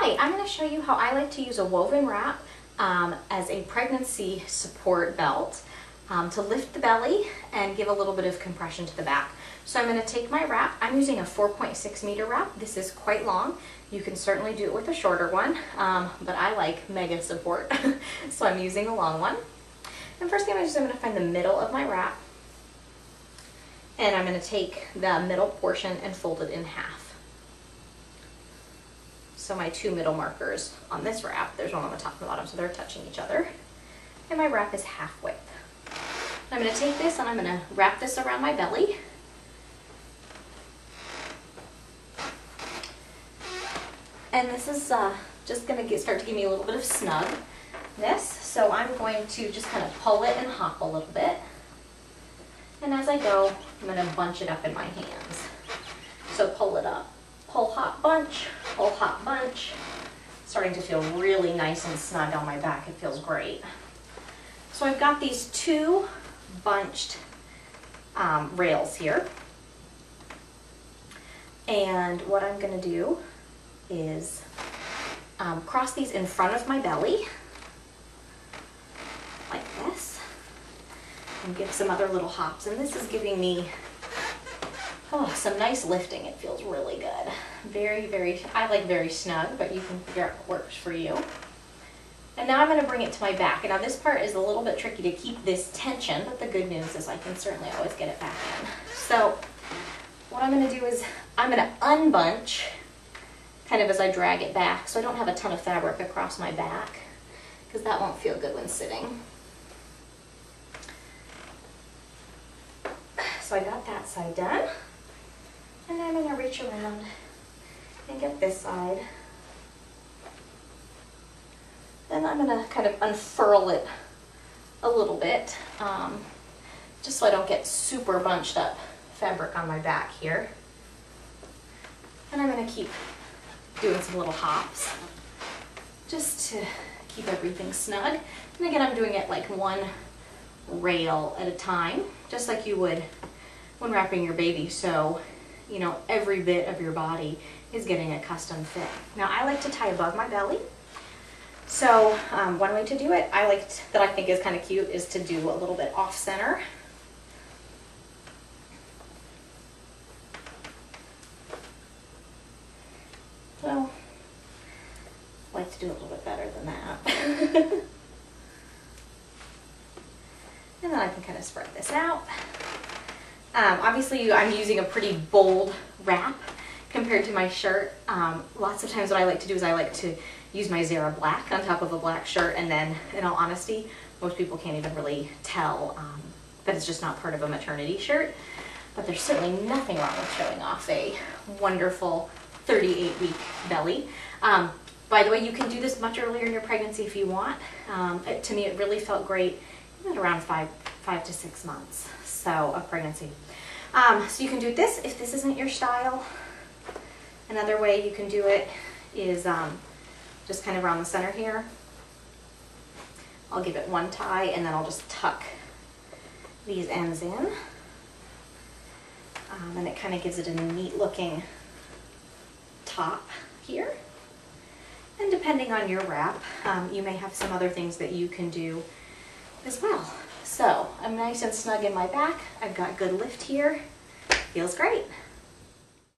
Hi, I'm going to show you how I like to use a woven wrap as a pregnancy support belt to lift the belly and give a little bit of compression to the back. So I'm going to take my wrap. I'm using a 4.6 meter wrap. This is quite long. You can certainly do it with a shorter one, but I like mega support, so I'm using a long one. And first thing I'm going to find the middle of my wrap, and I'm going to take the middle portion and fold it in half. So my two middle markers on this wrap, there's one on the top and the bottom, so they're touching each other. And my wrap is half width. I'm going to take this and I'm going to wrap this around my belly. And this is just going to start to give me a little bit of snugness. So I'm going to just kind of pull it and hop a little bit. And as I go, I'm going to bunch it up in my hands. So pull it up. Pull, hop, bunch, pull, hop, bunch. Starting to feel really nice and snug on my back. It feels great. So I've got these two bunched rails here. And what I'm going to do is cross these in front of my belly, like this, and give some other little hops. And this is giving me some nice lifting. It feels really good. I like very snug, but you can figure out what works for you. And now I'm going to bring it to my back. And now this part is a little bit tricky to keep this tension, but the good news is I can certainly always get it back in. So what I'm going to do is I'm going to unbunch kind of as I drag it back, so I don't have a ton of fabric across my back, because that won't feel good when sitting. So I got that side done. And I'm going to reach around and get this side. Then I'm going to kind of unfurl it a little bit, just so I don't get super bunched up fabric on my back here. And I'm going to keep doing some little hops just to keep everything snug. And again, I'm doing it like one rail at a time, just like you would when wrapping your baby. So you know, every bit of your body is getting a custom fit. Now I like to tie above my belly. So one way to do it, that I think is kind of cute, is to do a little bit off center. Well, I like to do a little bit better than that. And then I can kind of spread this out. Obviously, I'm using a pretty bold wrap compared to my shirt. Lots of times what I like to do is I like to use my Zara black on top of a black shirt, and then, in all honesty, most people can't even really tell that it's just not part of a maternity shirt. But there's certainly nothing wrong with showing off a wonderful 38-week belly. By the way, you can do this much earlier in your pregnancy if you want. To me, it really felt great at around 5 to 6 months of pregnancy. So you can do this if this isn't your style. Another way you can do it is just kind of around the center here. I'll give it one tie and then I'll just tuck these ends in. And it kind of gives it a neat looking top here. And depending on your wrap, you may have some other things that you can do as well. So I'm nice and snug in my back. I've got good lift here. Feels great.